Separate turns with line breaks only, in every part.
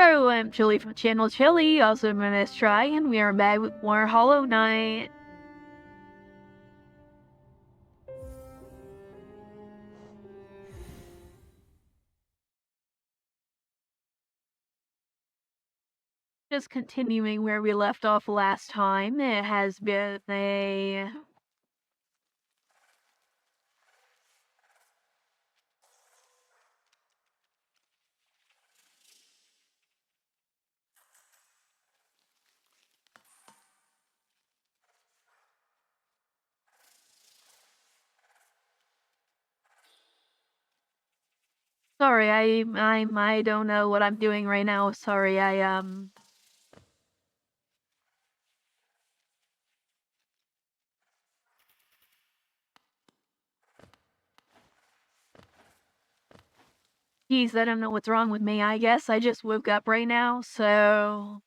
Hello, I'm Chylli from channel Chylli, also known as Try, and we are back with more Hollow Knight. Just continuing where we left off last time, it has been a... Sorry, I don't know what I'm doing right now. Sorry, Geez, I don't know what's wrong with me. I guess I just woke up right now, so...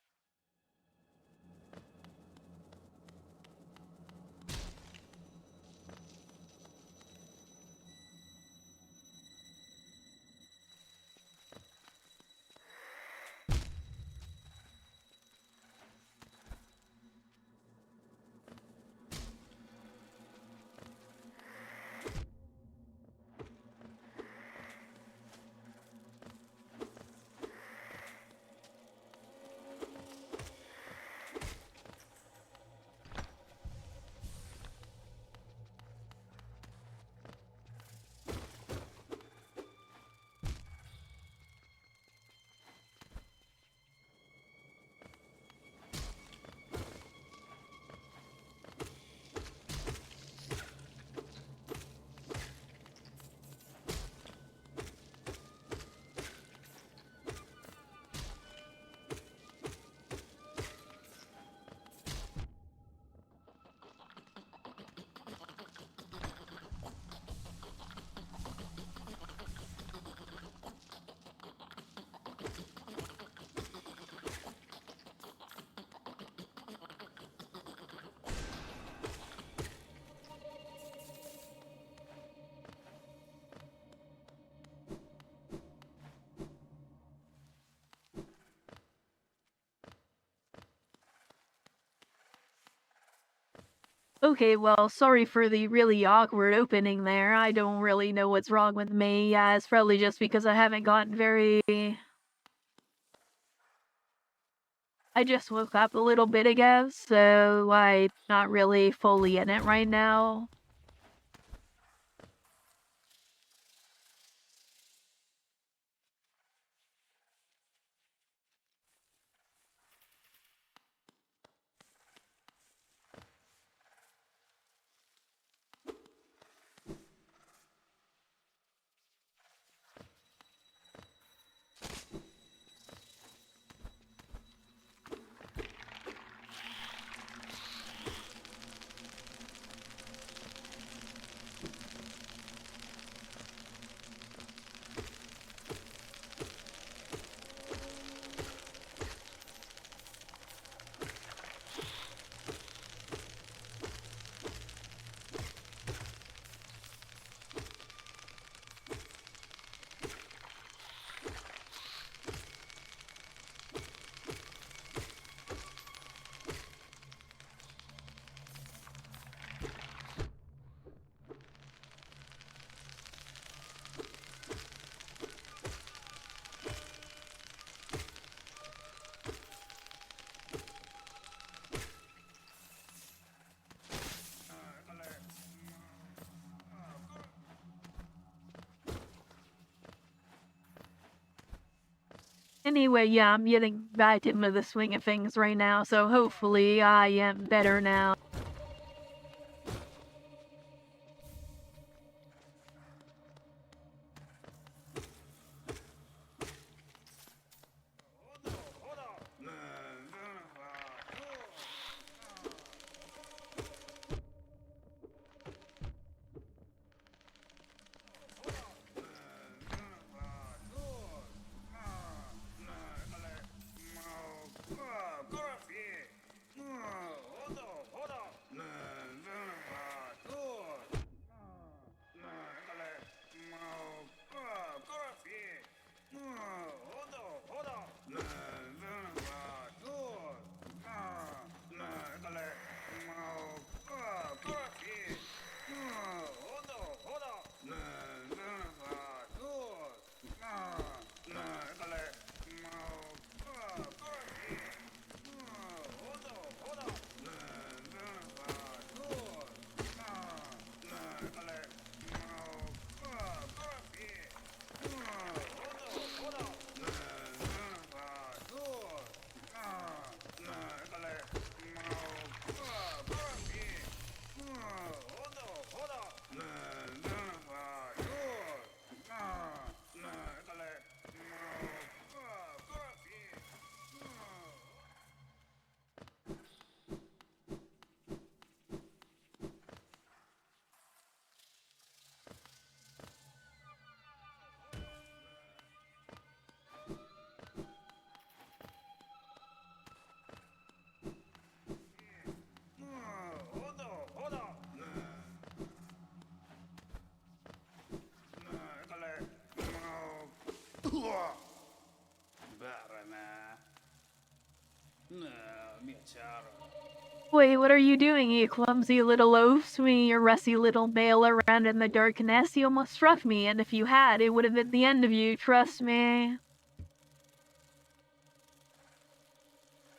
Okay, well, sorry for the really awkward opening there. I don't really know what's wrong with me. Yeah, it's probably just because I haven't gotten very... I just woke up a little bit ago, so I'm not really fully in it right now. Anyway, yeah, I'm getting back into the swing of things right now, so hopefully I am better now. Wait, what are you doing, you clumsy little oaf? Swinging your rusty little mail around in the darkness? You almost struck me, and if you had, it would have been the end of you, trust me.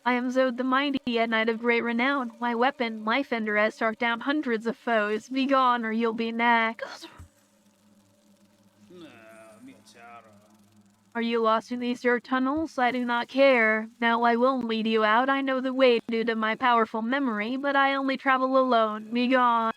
I am Zod the Mighty, a knight of great renown. My weapon, Life Ender, has struck down hundreds of foes. Be gone, or you'll be next. Are you lost in these dirt tunnels? I do not care. Now I will lead you out. I know the way due to my powerful memory, but I only travel alone. Be gone.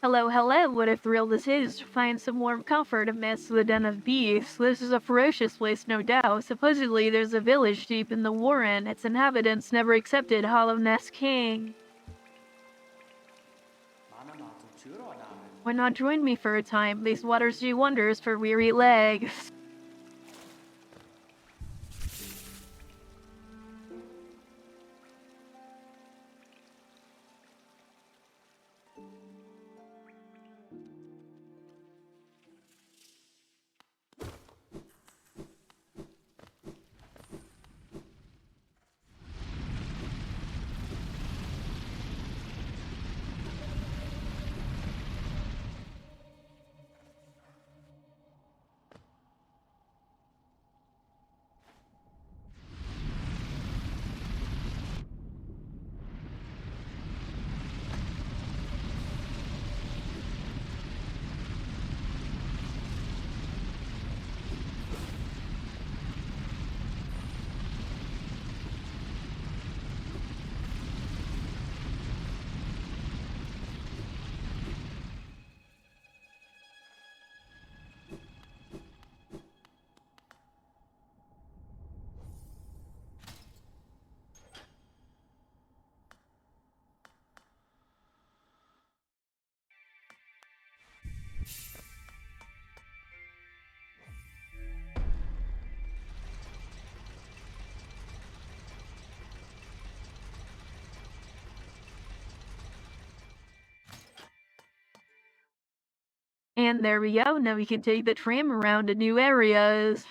Hello, hello, what a thrill this is to find some warm comfort amidst the den of beasts. This is a ferocious place, no doubt. Supposedly there's a village deep in the warren. Its inhabitants never accepted Hollow Nest King. Why not join me for a time? These waters do wonders for weary legs. And there we go, now we can take the tram around to new areas.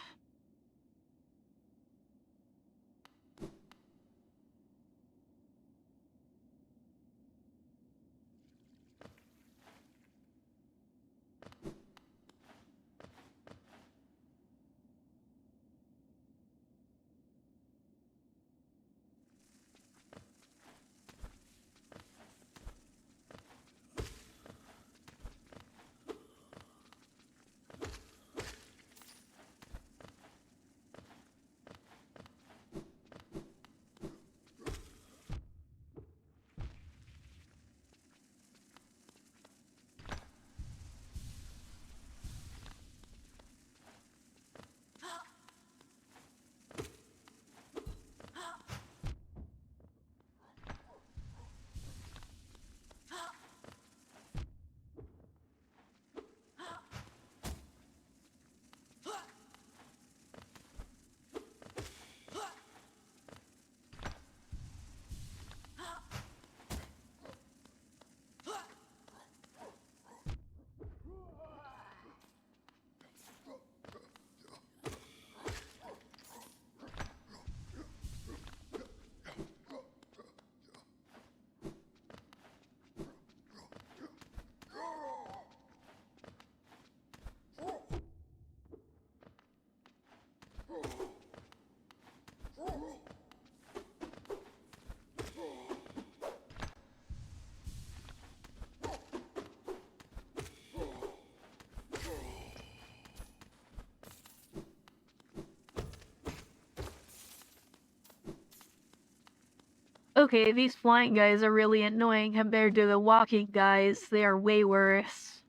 Okay, these flying guys are really annoying compared to the walking guys. They are way worse.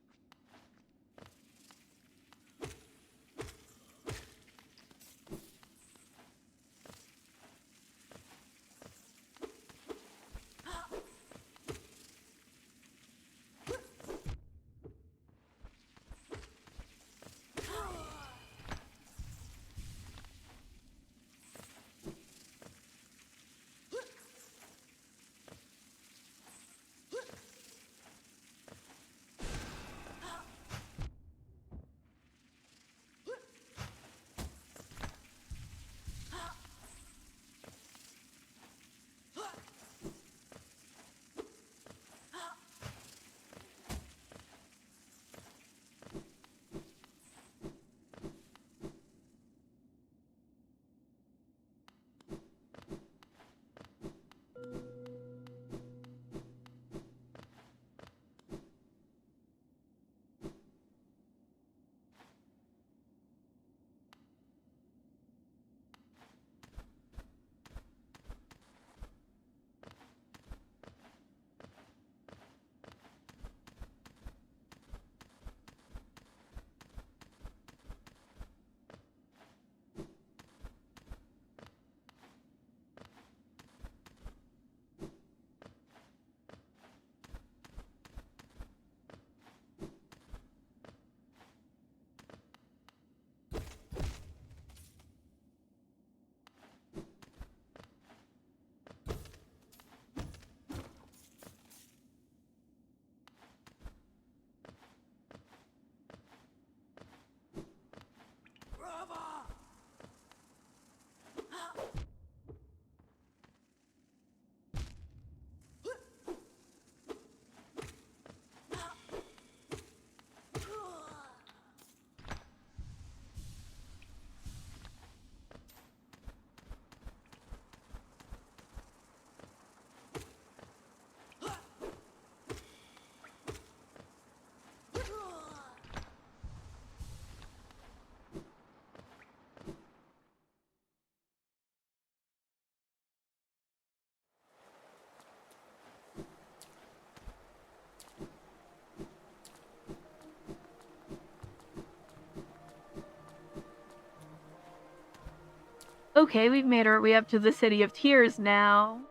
Okay, we've made our way up to the City of Tears now.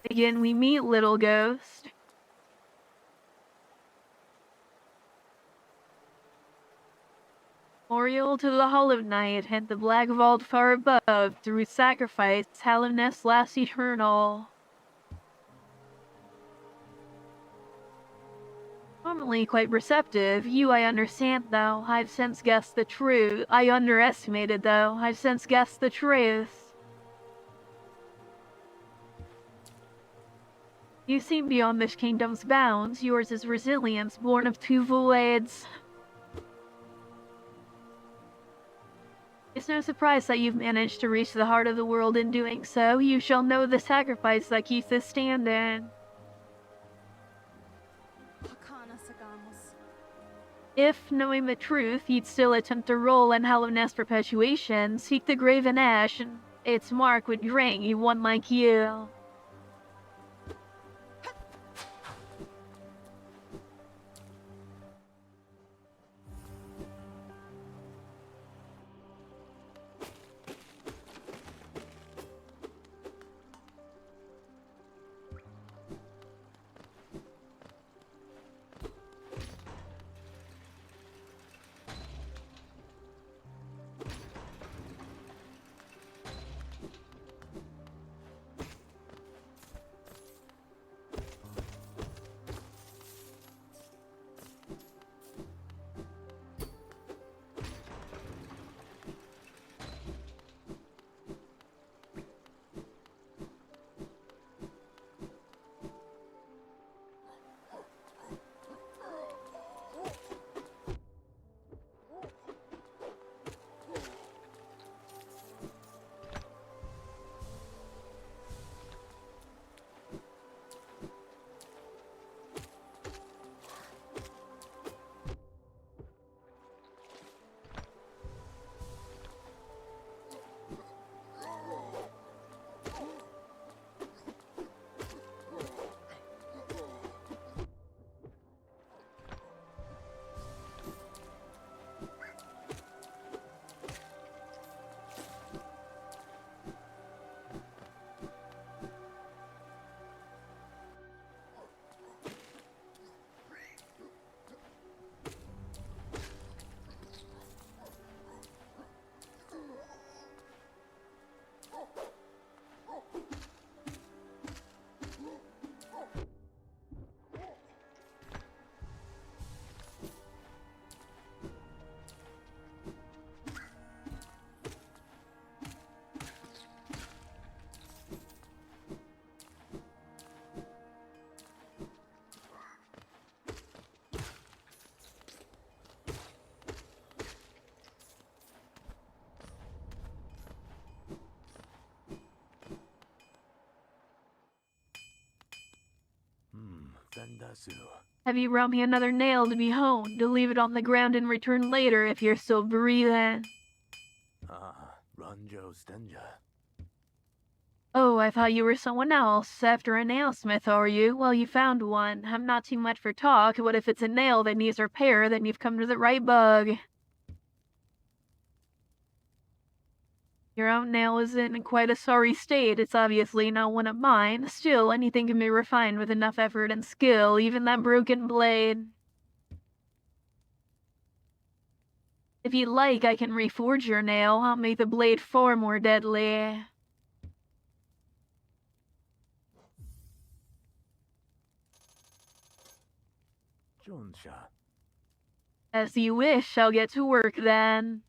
Again, we meet Little Ghost. Memorial to the Hollow Knight and the Black Vault far above, through sacrifice, Hallowness lasts eternal. Normally quite receptive. You, I understand, though. I've since guessed the truth. I underestimated, though. I've since guessed the truth. You seem beyond this kingdom's bounds. Yours is resilience, born of two voids. It's no surprise that you've managed to reach the heart of the world in doing so. You shall know the sacrifice that keeps this standing. If, knowing the truth, you'd still attempt to roll in Hallownest Perpetuation, seek the Graven Ash, and its mark would grant you one like you. Have you brought me another nail to be honed, to leave it on the ground and return later if you're still breathing? Oh, I thought you were someone else. After a nailsmith, are you? Well, you found one. I'm not too much for talk, but if it's a nail that needs repair, then you've come to the right bug. Your own nail is in quite a sorry state. It's obviously not one of mine. Still, anything can be refined with enough effort and skill, even that broken blade. If you'd like, I can reforge your nail. I'll make the blade far more deadly. As you wish, I'll get to work then.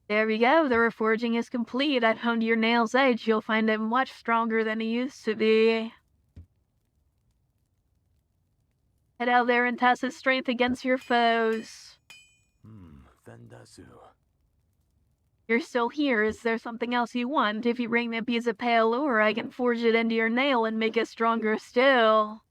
There we go, the reforging is complete. I've honed your nail's edge. You'll find it much stronger than it used to be. Head out there and test its strength against your foes. You're still here. Is there something else you want? If you bring me a piece of pale ore, I can forge it into your nail and make it stronger still.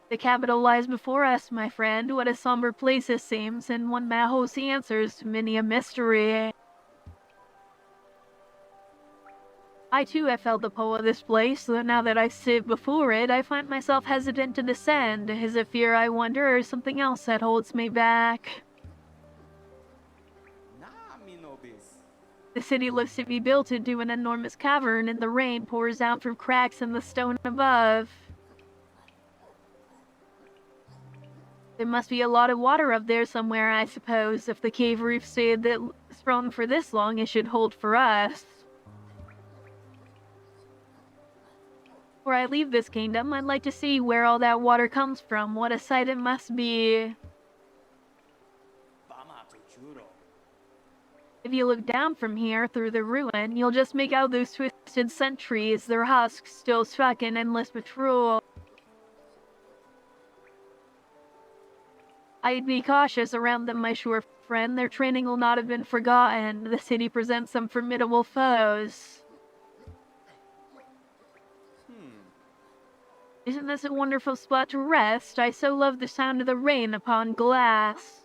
The capital lies before us, my friend. What a somber place it seems, and one that holds the answers to many a mystery. I too have felt the pull of this place, though now that I sit before it, I find myself hesitant to descend. Is it fear, I wonder, or something else that holds me back? The city looks to be built into an enormous cavern, and the rain pours out through cracks in the stone above. There must be a lot of water up there somewhere, I suppose. If the cave roof stayed that strong for this long, it should hold for us. Before I leave this kingdom, I'd like to see where all that water comes from. What a sight it must be. If you look down from here through the ruin, you'll just make out those twisted sentries, their husks still stuck in endless patrol. I'd be cautious around them, my sure friend. Their training will not have been forgotten. The city presents some formidable foes. Isn't this a wonderful spot to rest? I so love the sound of the rain upon glass.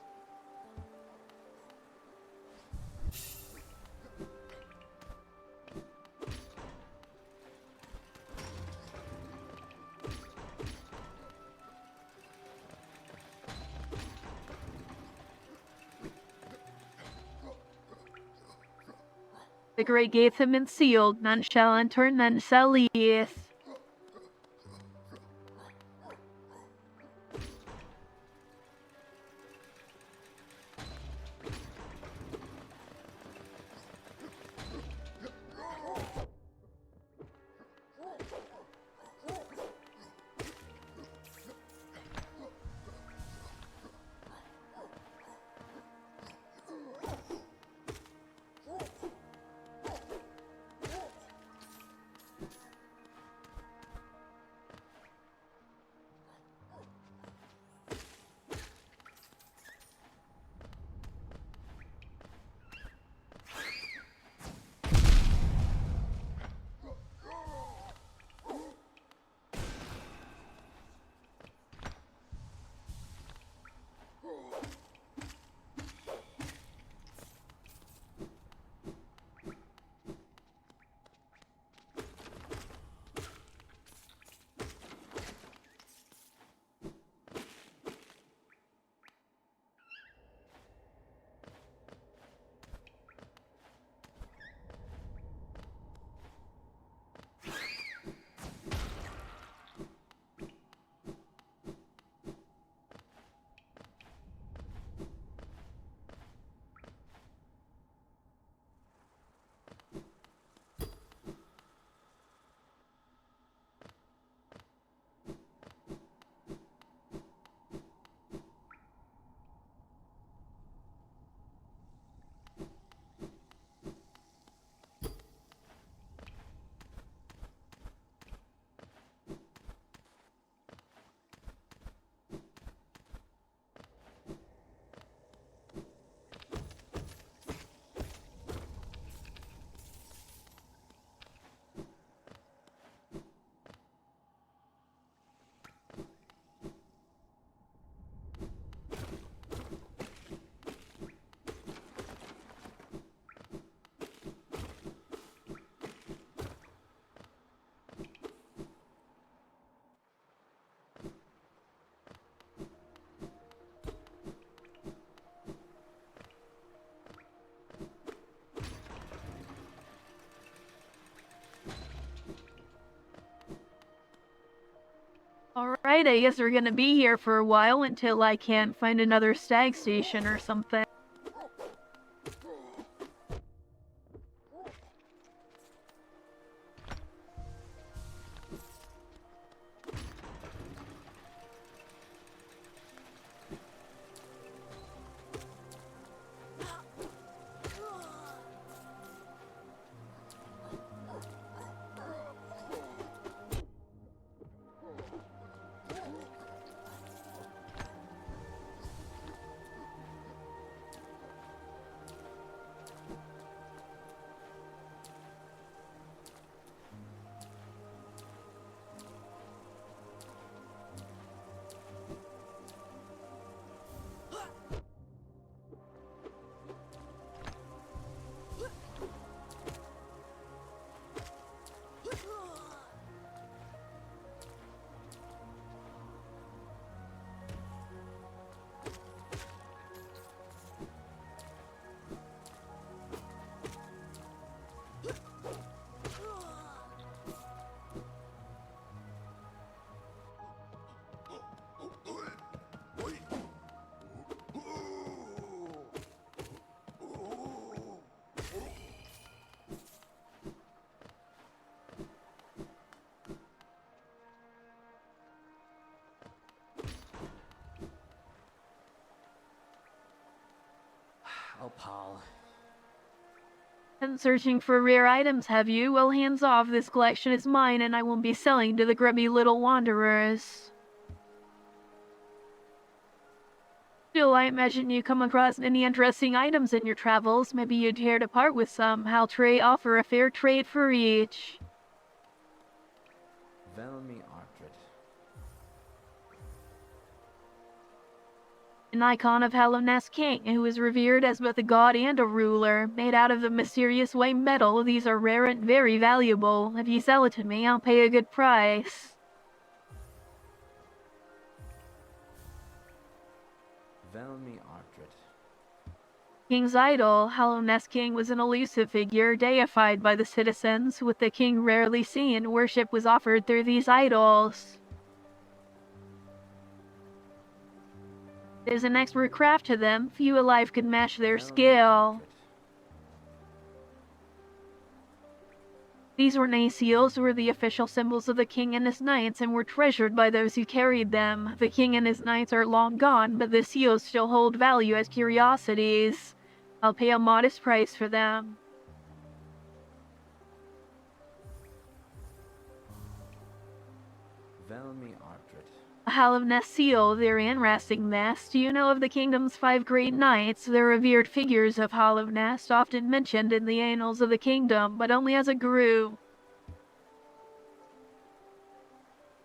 The great gates have been sealed. None shall enter, none shall leave. Alright, I guess we're gonna be here for a while until I can't find another stag station or something.
Oh, Paul.
Been searching for rare items, have you? Well, hands off, this collection is mine and I won't be selling to the grubby little wanderers. Still, I imagine you come across any interesting items in your travels. Maybe you'd care to part with some. I'll offer a fair trade for each.
Velmi Artred.
An icon of Howling King, who is revered as both a god and a ruler. Made out of the mysterious white metal, these are rare and very valuable. If you sell it to me, I'll pay a good price.
Velmi Artred.
King's idol, Howling King was an elusive figure deified by the citizens. With the king rarely seen, worship was offered through these idols. There's an expert craft to them, few alive could match their skill. These ornate seals were the official symbols of the king and his knights and were treasured by those who carried them. The king and his knights are long gone, but the seals still hold value as curiosities. I'll pay a modest price for them.
Velmi Artred.
A Howling seal, very interesting nest. Do you know of the kingdom's 5 great knights? They're revered figures of Howling, often mentioned in the annals of the kingdom, but only as a group.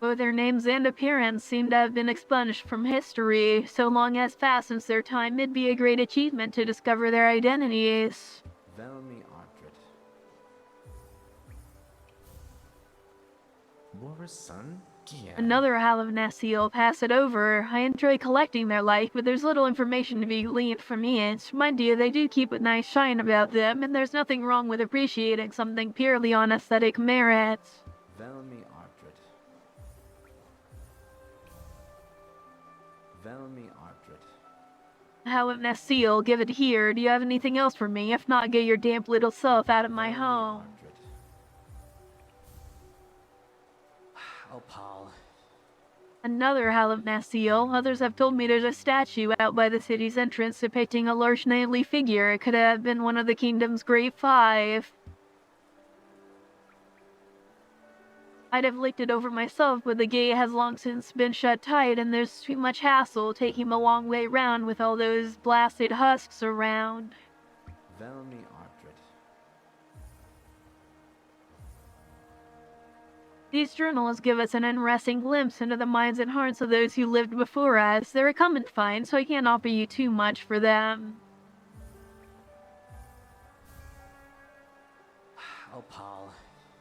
Both their names and appearance seem to have been expunged from history. So long has passed since their time, it'd be a great achievement to discover their identities.
Velmi Artred. Boris' son? Yeah.
Another Howling seal, pass it over. I enjoy collecting their like, but there's little information to be gleaned from it. Mind you, they do keep a nice shine about them, and there's nothing wrong with appreciating something purely on aesthetic merit.
Velmi Artred. Velmi Artred.
Howling seal, give it here. Do you have anything else for me? If not, get your damp little self out of my home.
Oh, Paul.
Another Howling seal. Others have told me there's a statue out by the city's entrance depicting a large knightly figure. It could have been one of the kingdom's great 5. I'd have looked it over myself, but the gate has long since been shut tight, and there's too much hassle taking a long way round with all those blasted husks around.
Velmi Artred.
These journals give us an interesting glimpse into the minds and hearts of those who lived before us. They're a common find, so I can't offer you too much for them.
Oh, Paul.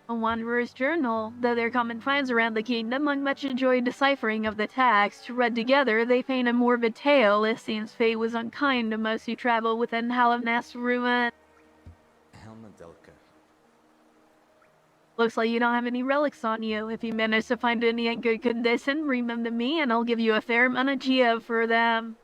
A wanderer's journal. Though they're common finds around the kingdom, I much enjoy deciphering of the text. Read together, they paint a morbid tale. It seems fate was unkind to most who travel within Howling ruin.
Helmadelka.
Looks like you don't have any relics on you. If you manage to find any in good condition, bring them to me and I'll give you a fair amount of geo for them.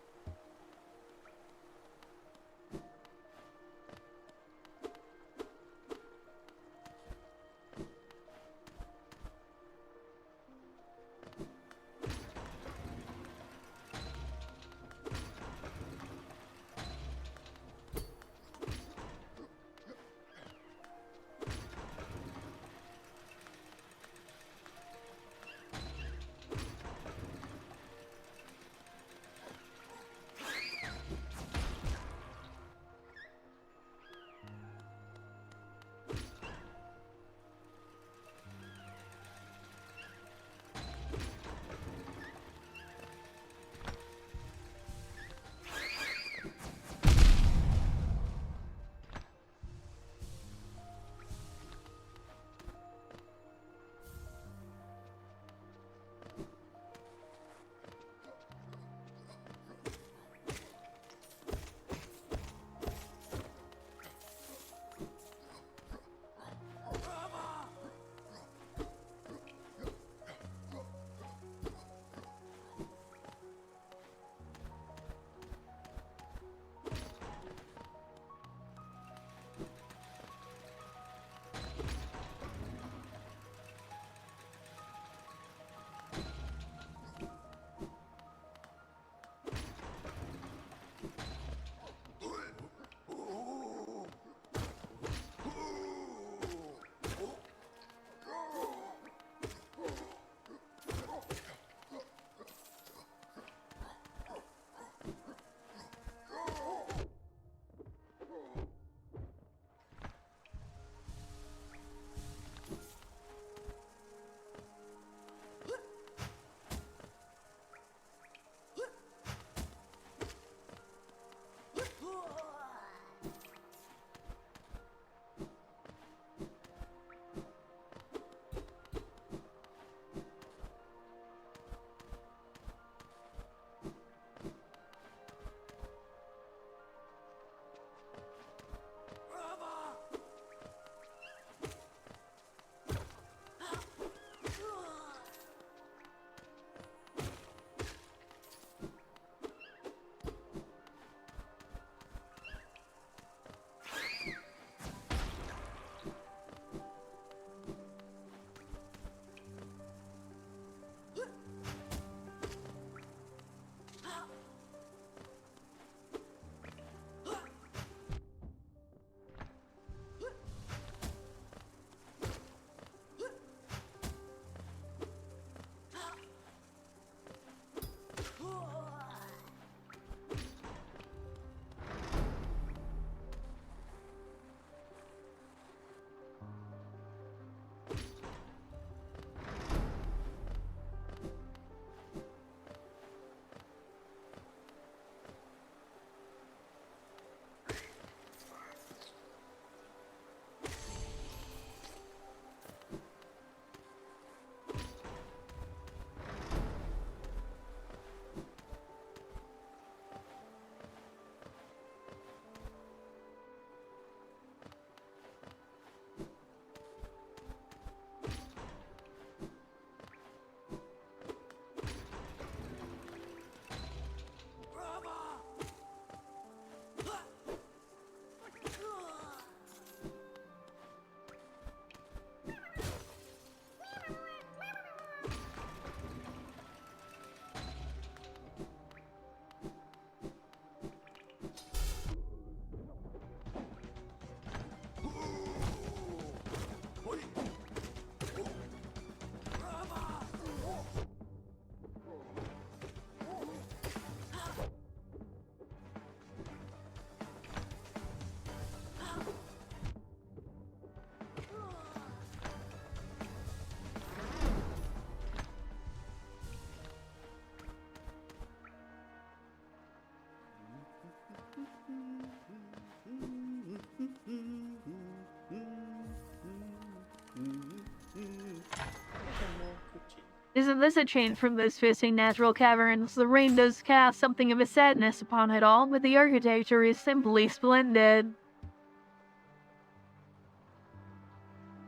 Isn't this a change from those fisting natural caverns? The rain does cast something of a sadness upon it all, but the architecture is simply splendid.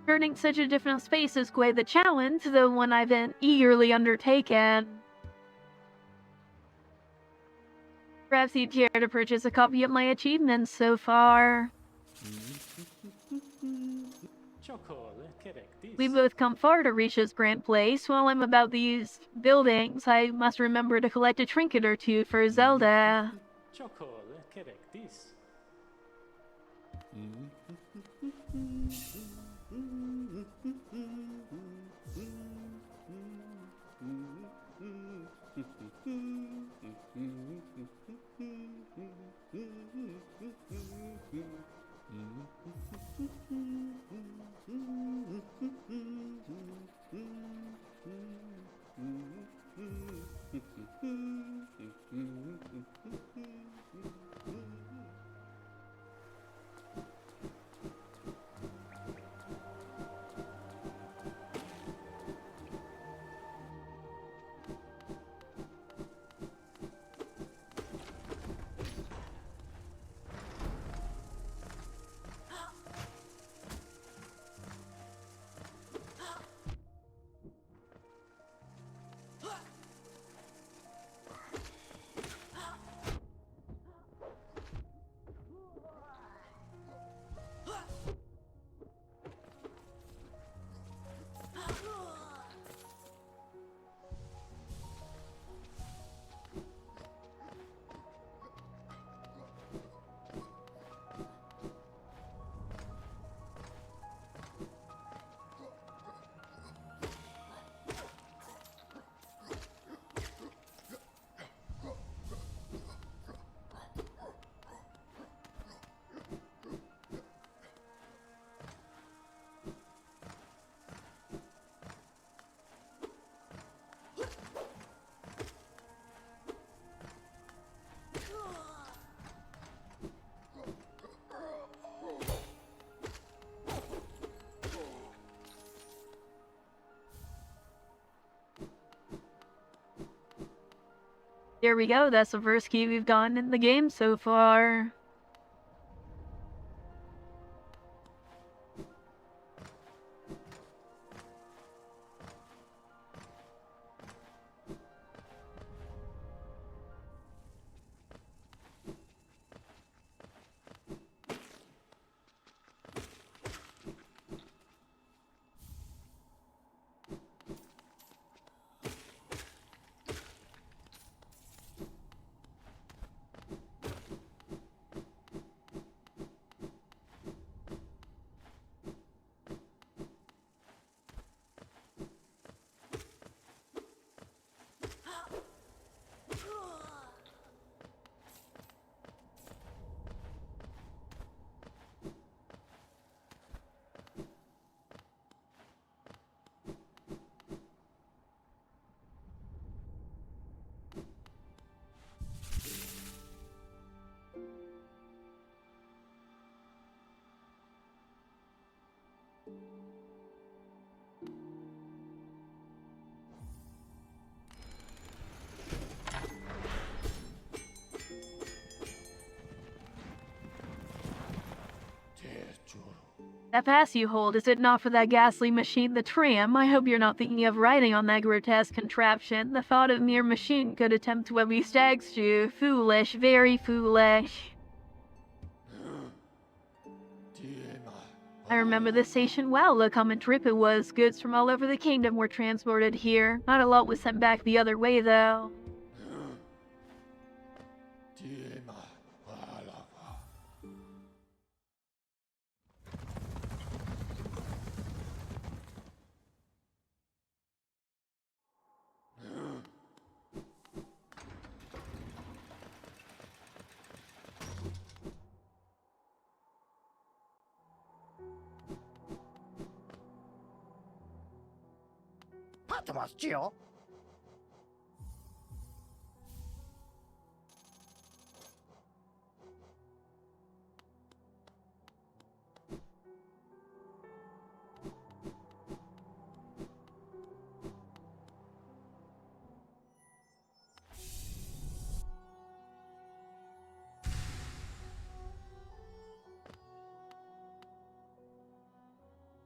Turning such a different space is quite the challenge, though one I've been eagerly undertaken. Perhaps you'd care to purchase a copy of my achievements so far. We both come far to reach this grand place. While I'm about these buildings, I must remember to collect a trinket or two for Zelda. There we go, that's the first key we've gotten in the game so far. That pass you hold, is it not for that ghastly machine, the tram? I hope you're not thinking of riding on that grotesque contraption. The thought of mere machine could attempt what we stags do. Foolish, very foolish. I remember this station well. Look how much trip it was. Goods from all over the kingdom were transported here. Not a lot was sent back the other way, though.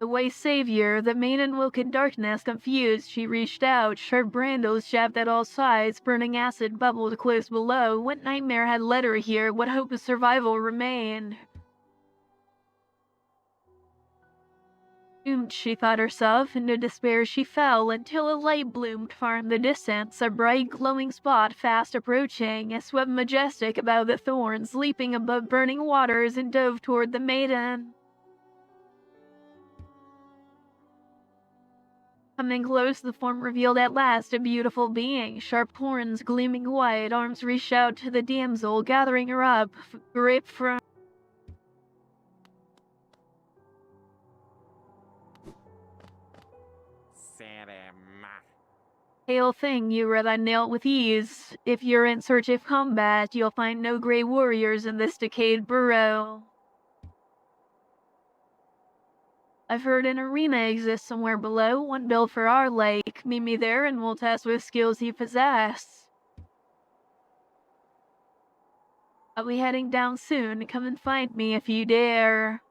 The white savior, the maiden woke in darkness, confused, she reached out, sharp brandles jabbed at all sides, burning acid bubbled close below. What nightmare had led her here? What hope of survival remained? Doomed, she thought herself. Into despair she fell, until a light bloomed far in the distance, a bright glowing spot fast approaching. It swept majestic above the thorns, leaping above burning waters, and dove toward the maiden. Coming close, the form revealed at last a beautiful being, sharp horns gleaming white, arms reached out to the damsel, gathering her up, grip from Hail thing, you read that nail with ease. If you're in search of combat, you'll find no grey warriors in this decayed burrow. I've heard an arena exists somewhere below, one built for our lake. Meet me there and we'll test what skills you possess. I'll be heading down soon. Come and find me if you dare.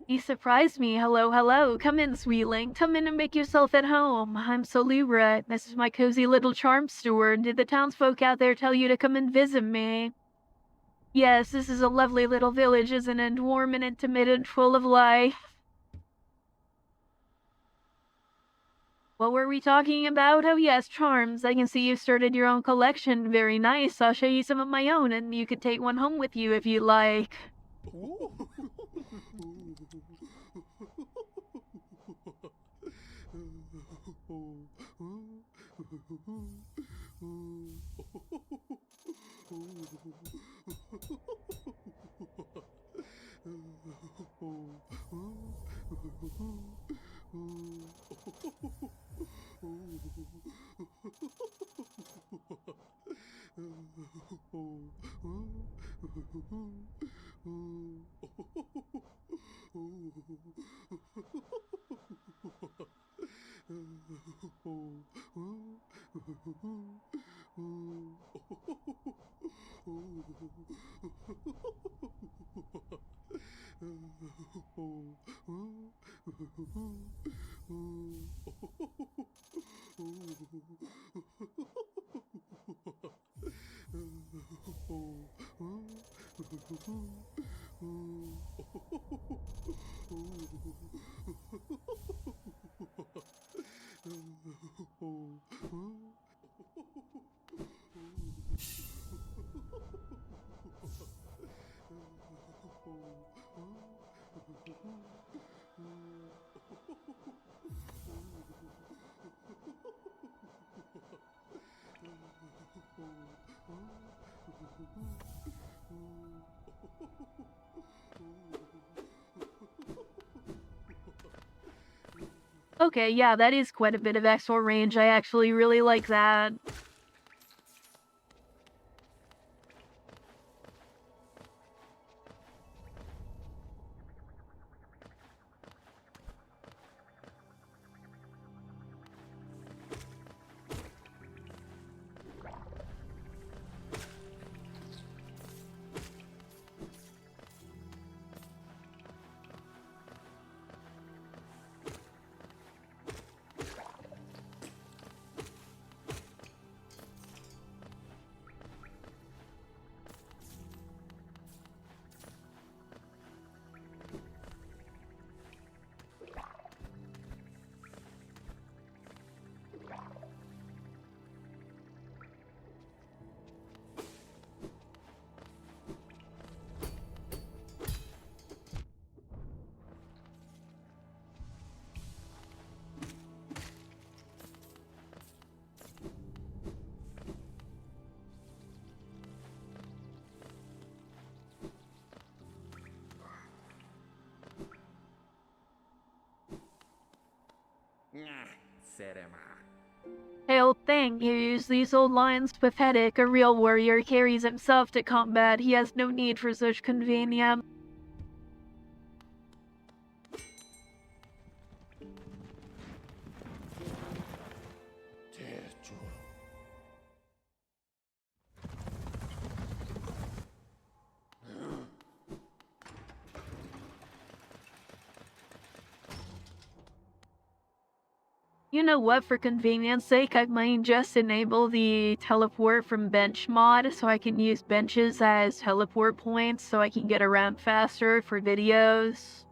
You surprised me. Hello, hello. Come in, sweetling. Come in and make yourself at home. I'm Solubra. This is my cozy little charm steward. Did the townsfolk out there tell you to come and visit me? Yes, this is a lovely little village, isn't it? Warm and intimate and full of life. What were we talking about? Oh yes, charms. I can see you've started your own collection. Very nice. I'll show you some of my own, and you could take one home with you if you like. Okay, yeah, that is quite a bit of actual range. I actually really like that. Hail thing, you use these old lines pathetic. A real warrior carries himself to combat. He has no need for such convenience. You know what, for convenience sake, I might just enable the teleport from bench mod so I can use benches as teleport points so I can get around faster for videos.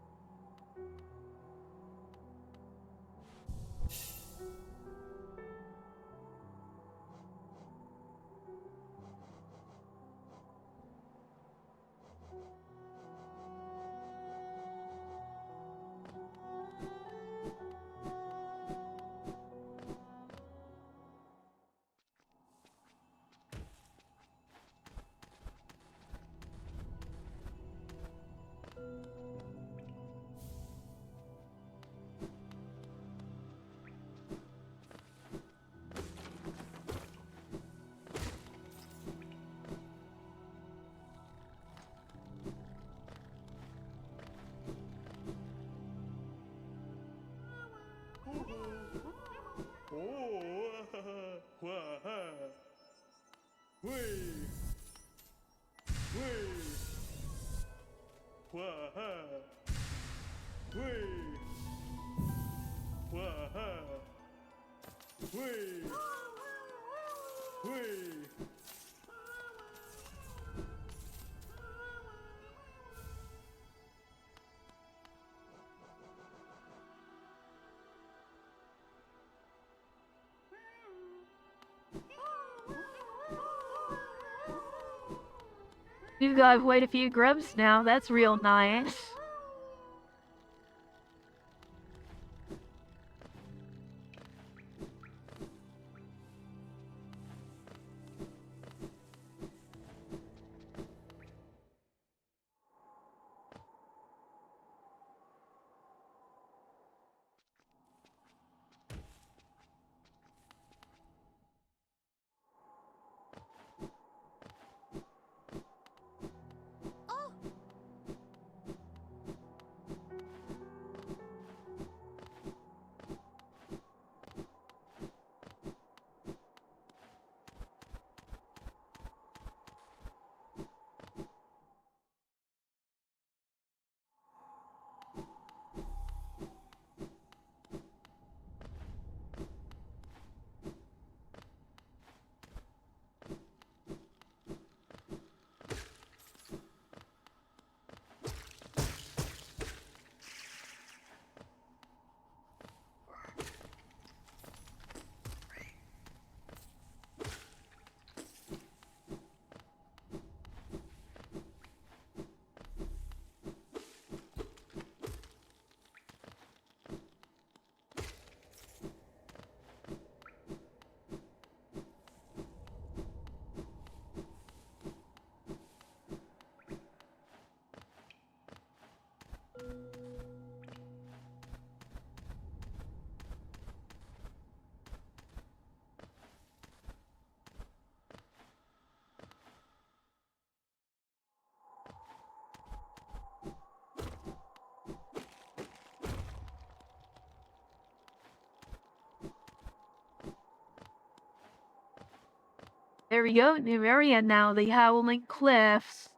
We've got quite a few grubs now, that's real nice. There we go, new area now, the Howling Cliffs.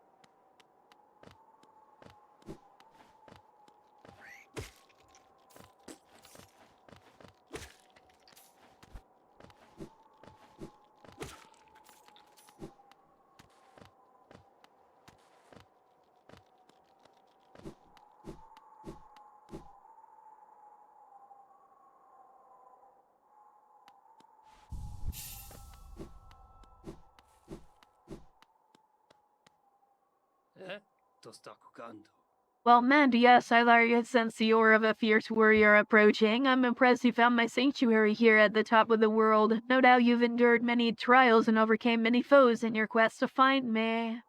Well, Mandy, yes, I thought you sense the aura of a fierce warrior approaching. I'm impressed you found my sanctuary here at the top of the world. No doubt you've endured many trials and overcame many foes in your quest to find me.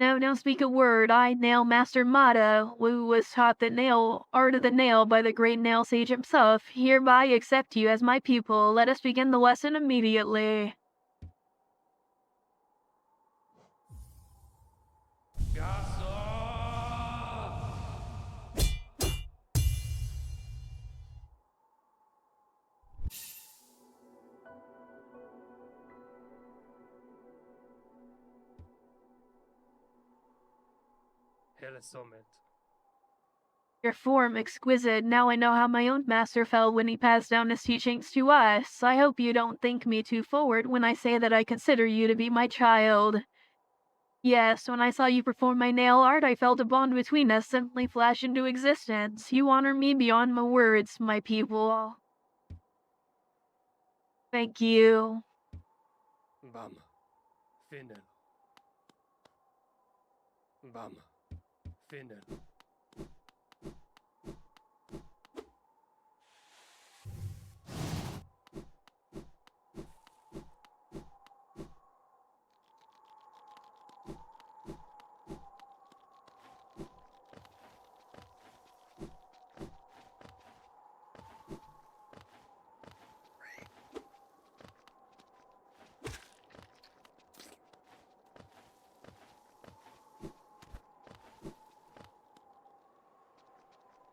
No, don't speak a word. I, Nail Master Mata, who was taught the nail art of the nail by the great nail sage himself, hereby accept you as my pupil. Let us begin the lesson immediately. Your form exquisite. Now I know how my own master felt when he passed down his teachings to us. I hope you don't think me too forward when I say that I consider you to be my child. Yes, when I saw you perform my nail art, I felt a bond between us simply flash into existence. You honor me beyond my words, my people. Thank you.
Bam. Finden. Bam. Finden.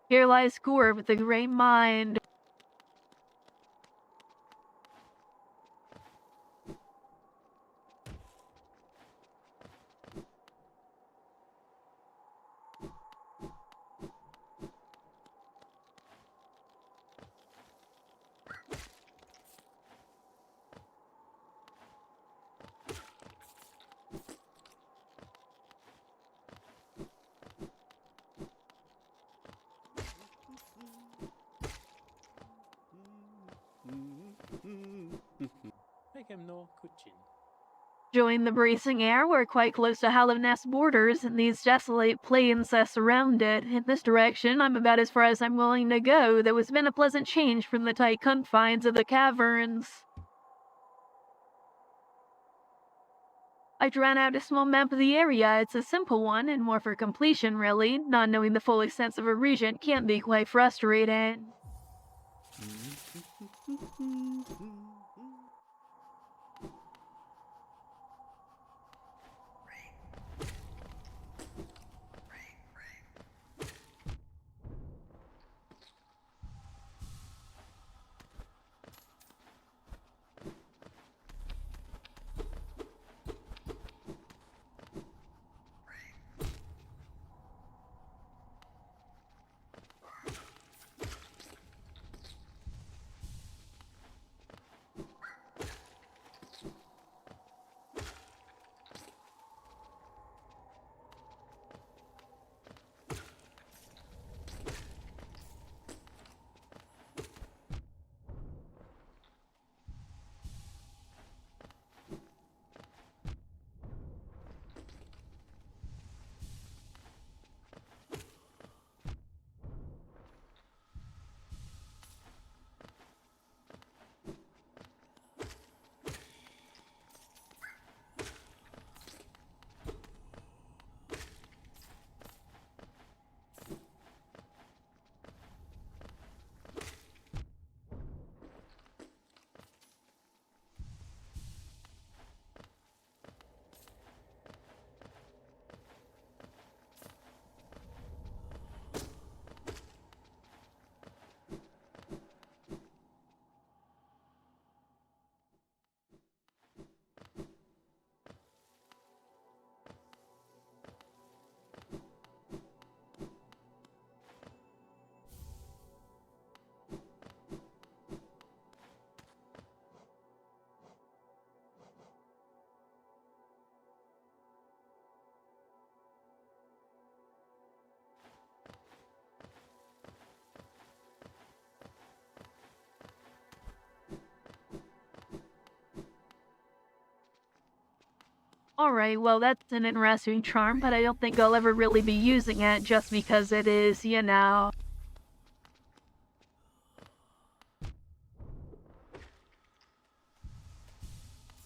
Here lies Gore with a great mind.
Make him no kuchin.
Join the bracing air, we're quite close to Howling Cliffs borders, and these desolate plains that surround it. In this direction, I'm about as far as I'm willing to go. There has been a pleasant change from the tight confines of the caverns. I drawn out a small map of the area. It's a simple one, and more for completion, really. Not knowing the full extent of a region can be quite frustrating. Alright, well, that's an interesting charm, but I don't think I'll ever really be using it just because it is, you know.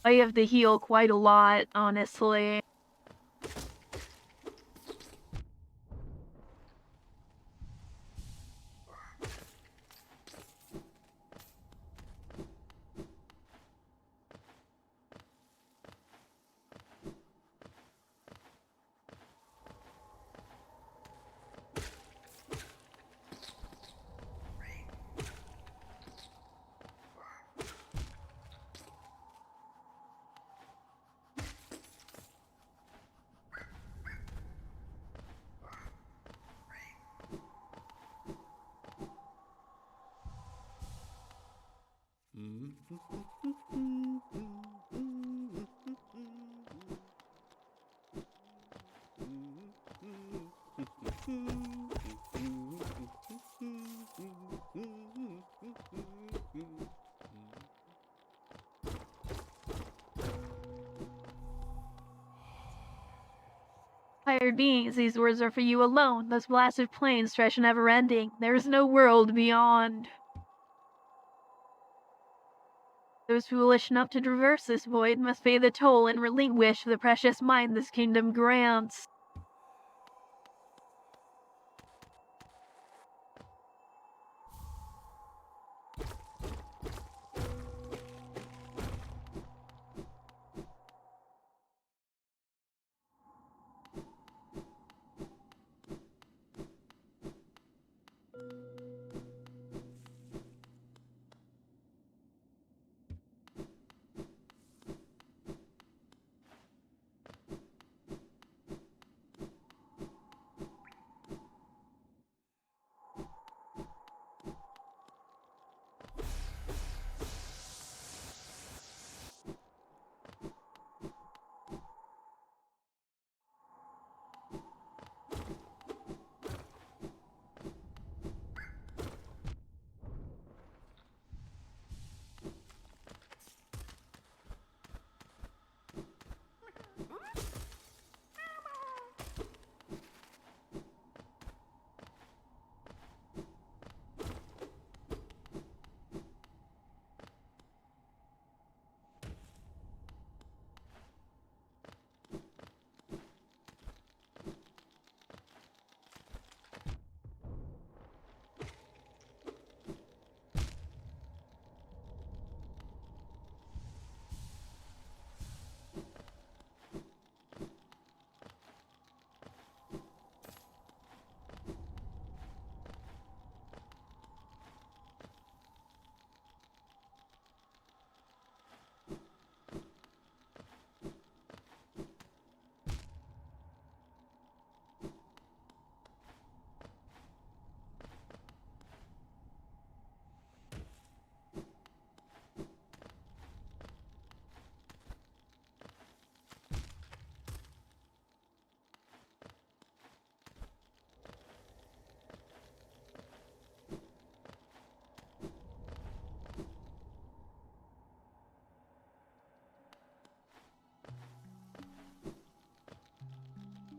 I have to heal quite a lot, honestly. Hired beings, these words are for you alone. Those blasted plains stretch never-ending. There is no world beyond. Those foolish enough to traverse this void must pay the toll and relinquish the precious mind this kingdom grants.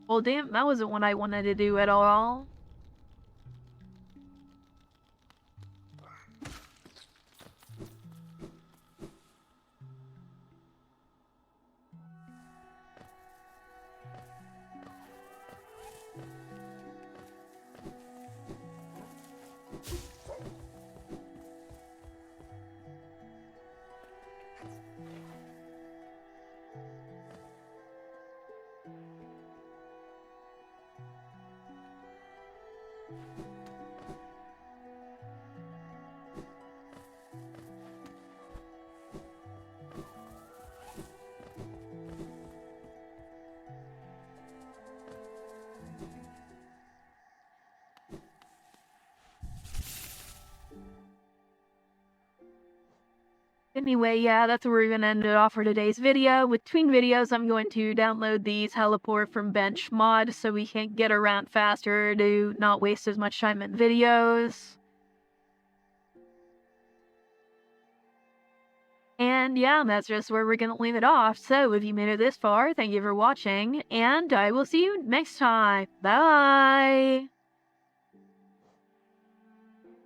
Well, damn, that wasn't what I wanted to do at all. Anyway, yeah, that's where we're gonna end it off for today's video. Between videos, I'm going to download the teleport from bench mod so we can get around faster to not waste as much time in videos. And yeah, that's just where we're gonna leave it off. So if you made it this far, thank you for watching, and I will see you next time. Bye!